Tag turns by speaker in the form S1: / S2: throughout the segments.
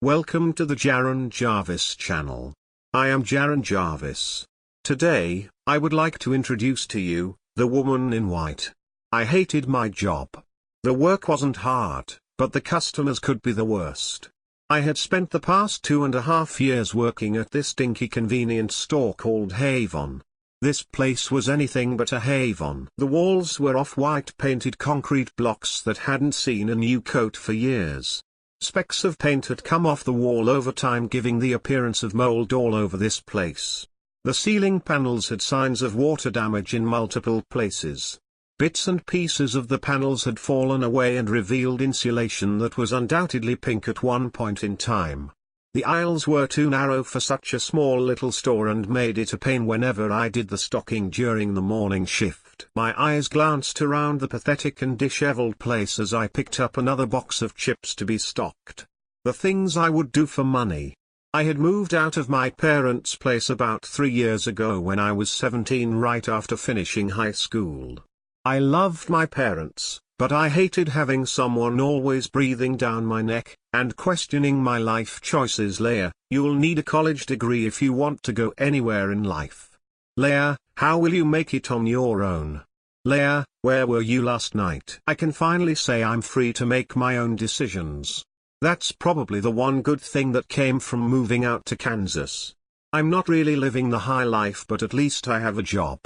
S1: Welcome to the Jaron Jarvis channel. I am Jaron Jarvis. Today, I would like to introduce to you, the woman in white. I hated my job. The work wasn't hard, but the customers could be the worst. I had spent the past 2.5 years working at this dinky convenience store called Avon. This place was anything but a haven. The walls were off-white painted concrete blocks that hadn't seen a new coat for years. Specks of paint had come off the wall over time, giving the appearance of mold all over this place. The ceiling panels had signs of water damage in multiple places. Bits and pieces of the panels had fallen away and revealed insulation that was undoubtedly pink at one point in time. The aisles were too narrow for such a small little store and made it a pain whenever I did the stocking during the morning shift. My eyes glanced around the pathetic and disheveled place as I picked up another box of chips to be stocked. The things I would do for money. I had moved out of my parents' place about 3 years ago when I was 17, right after finishing high school. I loved my parents, but I hated having someone always breathing down my neck, and questioning my life choices. Leah, you'll need a college degree if you want to go anywhere in life. Leah, how will you make it on your own? Leah, where were you last night? I can finally say I'm free to make my own decisions. That's probably the one good thing that came from moving out to Kansas. I'm not really living the high life, but at least I have a job.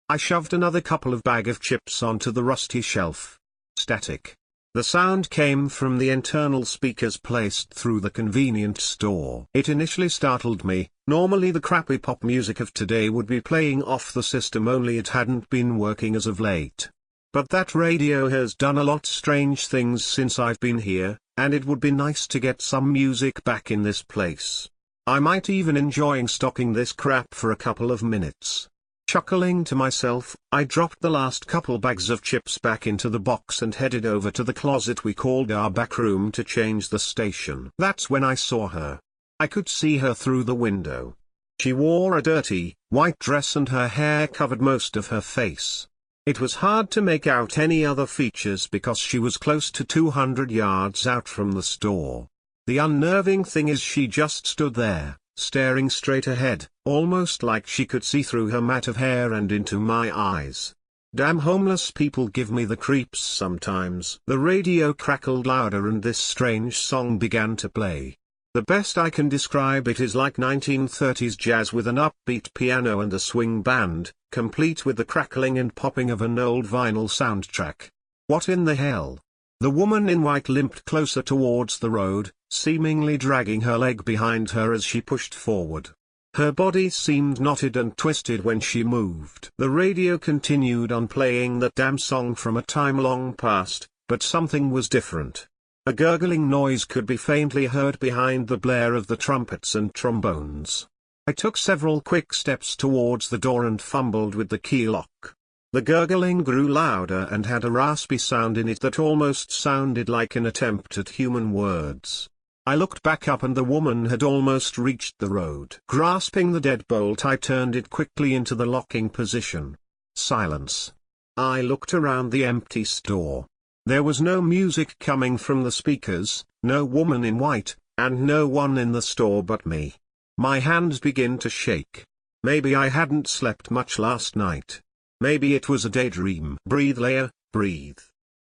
S1: I shoved another couple of bag of chips onto the rusty shelf. Static. The sound came from the internal speakers placed through the convenience store. It initially startled me. Normally the crappy pop music of today would be playing off the system, only it hadn't been working as of late. But that radio has done a lot strange things since I've been here, and it would be nice to get some music back in this place. I might even enjoying stocking this crap for a couple of minutes. Chuckling to myself, I dropped the last couple bags of chips back into the box and headed over to the closet we called our back room to change the station. That's when I saw her. I could see her through the window. She wore a dirty, white dress and her hair covered most of her face. It was hard to make out any other features because she was close to 200 yards out from the store. The unnerving thing is she just stood there, staring straight ahead, almost like she could see through her mat of hair and into my eyes. Damn homeless people give me the creeps sometimes. The radio crackled louder and this strange song began to play. The best I can describe it is like 1930s jazz with an upbeat piano and a swing band, complete with the crackling and popping of an old vinyl soundtrack. What in the hell? The woman in white limped closer towards the road, seemingly dragging her leg behind her as she pushed forward. Her body seemed knotted and twisted when she moved. The radio continued on playing that damn song from a time long past, but something was different. A gurgling noise could be faintly heard behind the blare of the trumpets and trombones. I took several quick steps towards the door and fumbled with the key lock. The gurgling grew louder and had a raspy sound in it that almost sounded like an attempt at human words. I looked back up and the woman had almost reached the road. Grasping the deadbolt, I turned it quickly into the locking position. Silence. I looked around the empty store. There was no music coming from the speakers, no woman in white, and no one in the store but me. My hands began to shake. Maybe I hadn't slept much last night. Maybe it was a daydream. Breathe, Leah, breathe.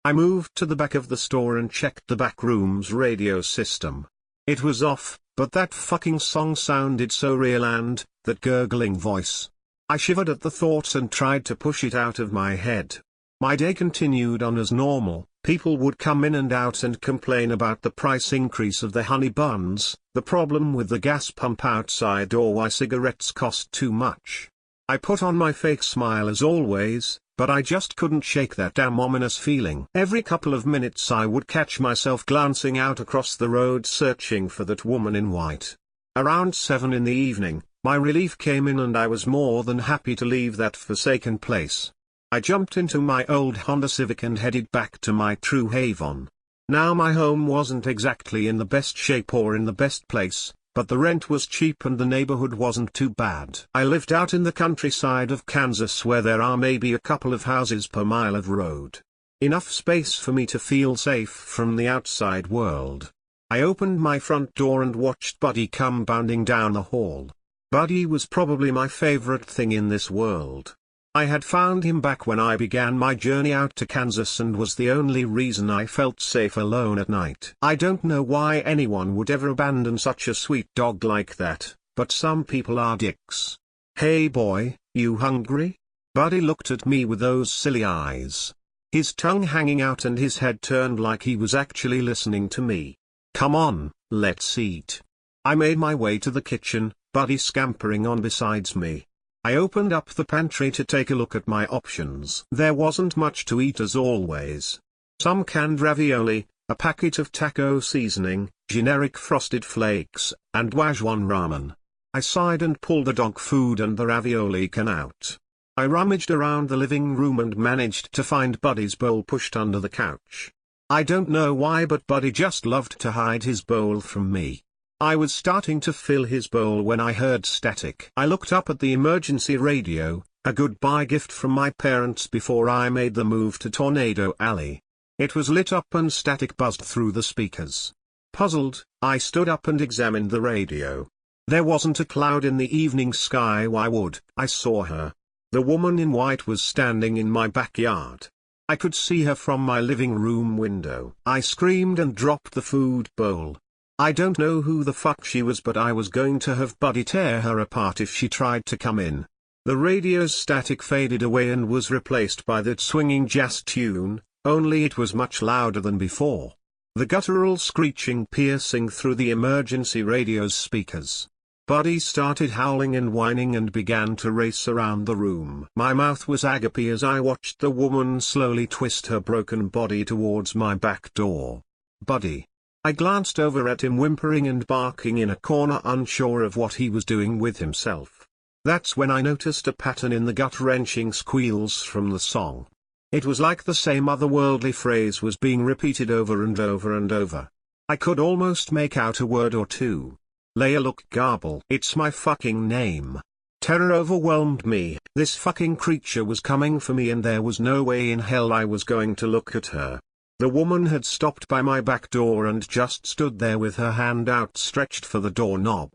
S1: I moved to the back of the store and checked the back room's radio system. It was off, but that fucking song sounded so real, and that gurgling voice. I shivered at the thought and tried to push it out of my head. My day continued on as normal. People would come in and out and complain about the price increase of the honey buns, the problem with the gas pump outside, or why cigarettes cost too much. I put on my fake smile as always, but I just couldn't shake that damn ominous feeling. Every couple of minutes I would catch myself glancing out across the road searching for that woman in white. Around 7 in the evening, my relief came in and I was more than happy to leave that forsaken place. I jumped into my old Honda Civic and headed back to my true haven. Now my home wasn't exactly in the best shape or in the best place, but the rent was cheap and the neighborhood wasn't too bad. I lived out in the countryside of Kansas where there are maybe a couple of houses per mile of road. Enough space for me to feel safe from the outside world. I opened my front door and watched Buddy come bounding down the hall. Buddy was probably my favorite thing in this world. I had found him back when I began my journey out to Kansas and was the only reason I felt safe alone at night. I don't know why anyone would ever abandon such a sweet dog like that, but some people are dicks. "Hey boy, you hungry?" Buddy looked at me with those silly eyes. His tongue hanging out and his head turned like he was actually listening to me. "Come on, let's eat." I made my way to the kitchen, Buddy scampering on besides me. I opened up the pantry to take a look at my options. There wasn't much to eat as always. Some canned ravioli, a packet of taco seasoning, generic frosted flakes, and Wagwan ramen. I sighed and pulled the dog food and the ravioli can out. I rummaged around the living room and managed to find Buddy's bowl pushed under the couch. I don't know why, but Buddy just loved to hide his bowl from me. I was starting to fill his bowl when I heard static. I looked up at the emergency radio, a goodbye gift from my parents before I made the move to Tornado Alley. It was lit up and static buzzed through the speakers. Puzzled, I stood up and examined the radio. There wasn't a cloud in the evening sky. Why would I saw her? The woman in white was standing in my backyard. I could see her from my living room window. I screamed and dropped the food bowl. I don't know who the fuck she was, but I was going to have Buddy tear her apart if she tried to come in. The radio's static faded away and was replaced by that swinging jazz tune, only it was much louder than before. The guttural screeching piercing through the emergency radio's speakers. Buddy started howling and whining and began to race around the room. My mouth was agape as I watched the woman slowly twist her broken body towards my back door. "Buddy." I glanced over at him whimpering and barking in a corner, unsure of what he was doing with himself. That's when I noticed a pattern in the gut-wrenching squeals from the song. It was like the same otherworldly phrase was being repeated over and over and over. I could almost make out a word or two. Leia, look, garble. It's my fucking name. Terror overwhelmed me. This fucking creature was coming for me and there was no way in hell I was going to look at her. The woman had stopped by my back door and just stood there with her hand outstretched for the doorknob.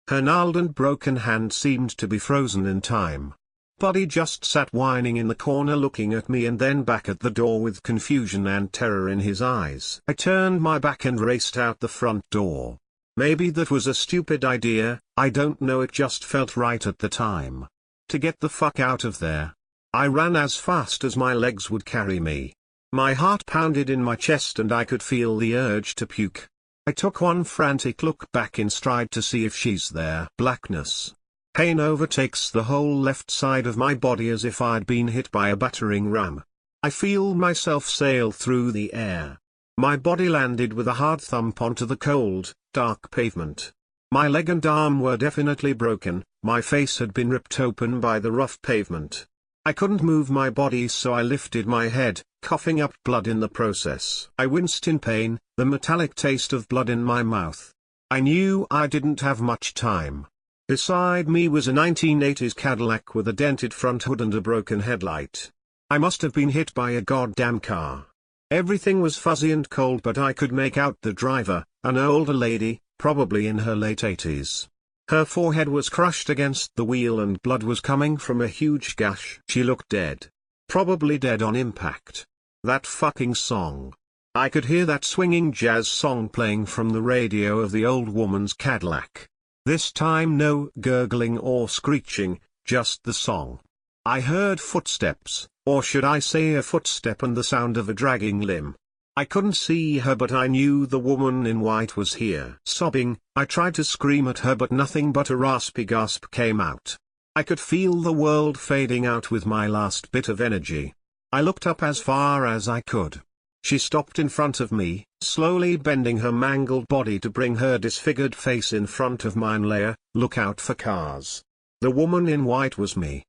S1: Her gnarled and broken hand seemed to be frozen in time. Buddy just sat whining in the corner looking at me and then back at the door with confusion and terror in his eyes. I turned my back and raced out the front door. Maybe that was a stupid idea, I don't know, it just felt right at the time. To get the fuck out of there. I ran as fast as my legs would carry me. My heart pounded in my chest and I could feel the urge to puke. I took one frantic look back in stride to see if she's there. Blackness. Pain overtakes the whole left side of my body as if I'd been hit by a battering ram. I feel myself sail through the air. My body landed with a hard thump onto the cold, dark pavement. My leg and arm were definitely broken, my face had been ripped open by the rough pavement. I couldn't move my body, so I lifted my head, coughing up blood in the process. I winced in pain, the metallic taste of blood in my mouth. I knew I didn't have much time. Beside me was a 1980s Cadillac with a dented front hood and a broken headlight. I must have been hit by a goddamn car. Everything was fuzzy and cold, but I could make out the driver, an older lady, probably in her late 80s. Her forehead was crushed against the wheel and blood was coming from a huge gash. She looked dead. Probably dead on impact. That fucking song. I could hear that swinging jazz song playing from the radio of the old woman's Cadillac. This time no gurgling or screeching, just the song. I heard footsteps, or should I say a footstep and the sound of a dragging limb. I couldn't see her, but I knew the woman in white was here. Sobbing, I tried to scream at her, but nothing but a raspy gasp came out. I could feel the world fading out with my last bit of energy. I looked up as far as I could. She stopped in front of me, slowly bending her mangled body to bring her disfigured face in front of mine. Leia, look out for cars. The woman in white was me.